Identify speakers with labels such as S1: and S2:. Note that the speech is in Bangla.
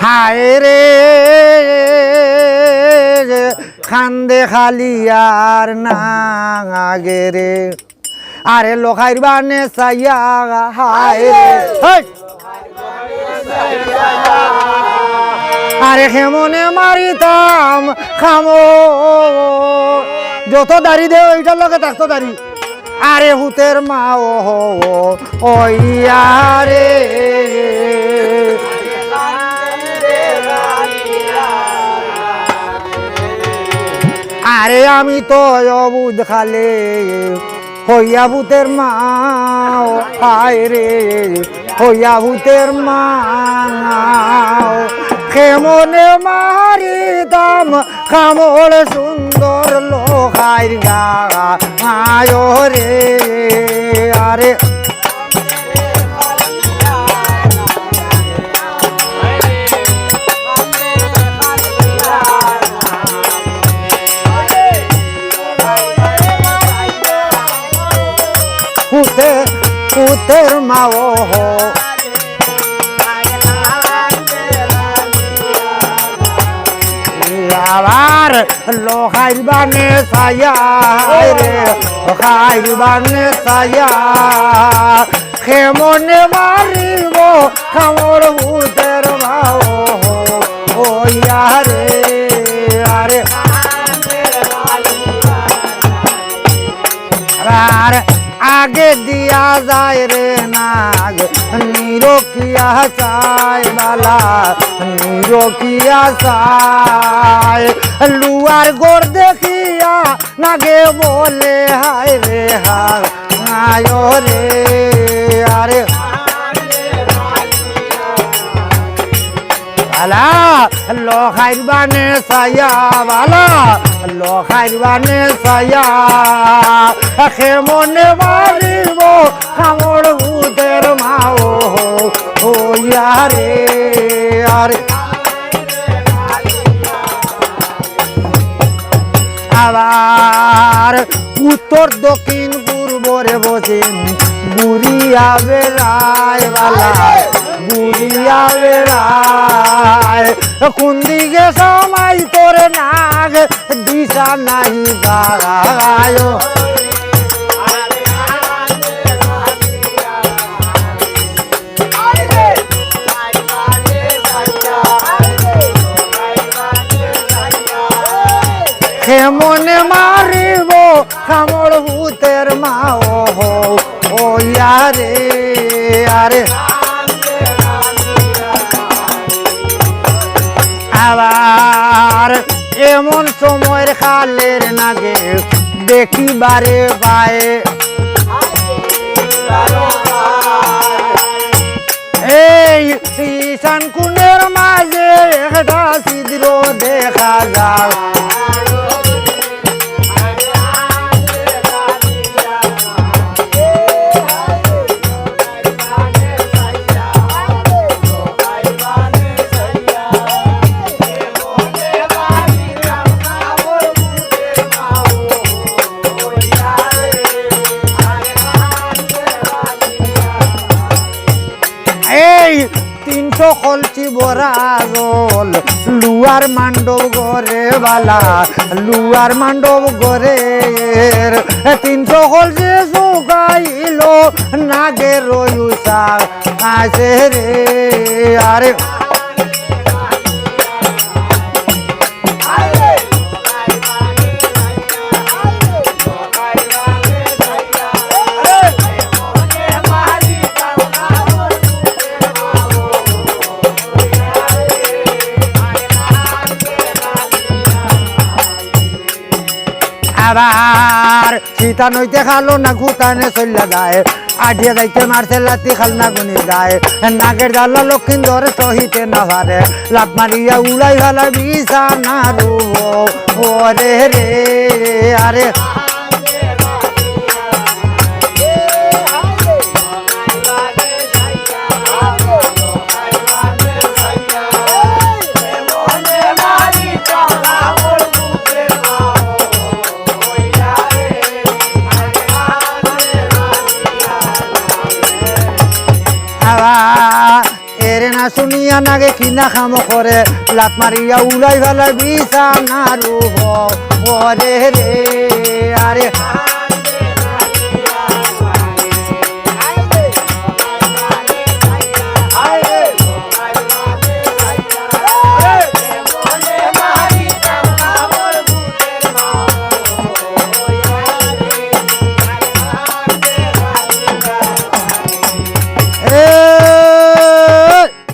S1: হায় রে খান্দে খালি আর না গে রে আরে লোখাইর বানে সাইয়া হায় রে আরে কেমনে মারিতাম খামো যত দাড়ি দে ওইটার লগে থাকতো দাড়ি আরে হুতের মা ও রে আরে আমি তো অবুধ খালে হইয়া ভূতের মা হায় রে হইয়া ভূতের মা কেমনে মারিতাম খামল সুন্দর লোকাই গা আয় রে আরে পুতের মা আবার লোহাইর বানে সায়া রে লোহাইর বানে সায়া কেমনে মারিব খামর পুতের মা ও রে আরে আর আগে দিয়া যায় রে নাগ নিরকিয়া চায় বালা নিরকিয়া চায় লুয়ার গোর দেখিয়া নাগে বলে হায় রে হায় রে আরে বালা লোহাইর বানে সায়া বালা লোহাইর বানে সায়া কেমনে মারিব কামড় ভূতের মা ও রে আরে আবার উত্তর দক্ষিণ পূর্বরে বসেন বুড়িয়া বেড়ায় বালা বুড়িয়া বেড়ায় কোন দিকে সময় তোরে নাগ দিশা নাহি গায় কেমনে মারিব কামড় ভূতের মা ও রে আরে আবার এমন সময়ের খালের নাগে দেখিবারে পায়ে এই ঈশান কুণ্ডের মাঝে একটা ছিদ্র দেখা যায় কলচি বরা জল লুয়ার মান্ডব গরে বালা লুয়ার মান্ডব গরে 300 কলচি শুকাইল নাগে রয়ুসা আছে রে আরে আবার সীতা নইতে খালো না ঘুতানে চল্লা যায় আডিয়া যাইতে মারছে লাতি খাল না গুনির গায়ে নাগের জ্বালা লক্ষিন্দর সহিতে না পারে লাভ মারিয়া উড়াই ফেলা বিছানা রুব রে রে আরে শুনিয়া নাগে কিনা খাম করে লাত মারিয়া উড়াই ফেলা বিছানার উপরে রে আরে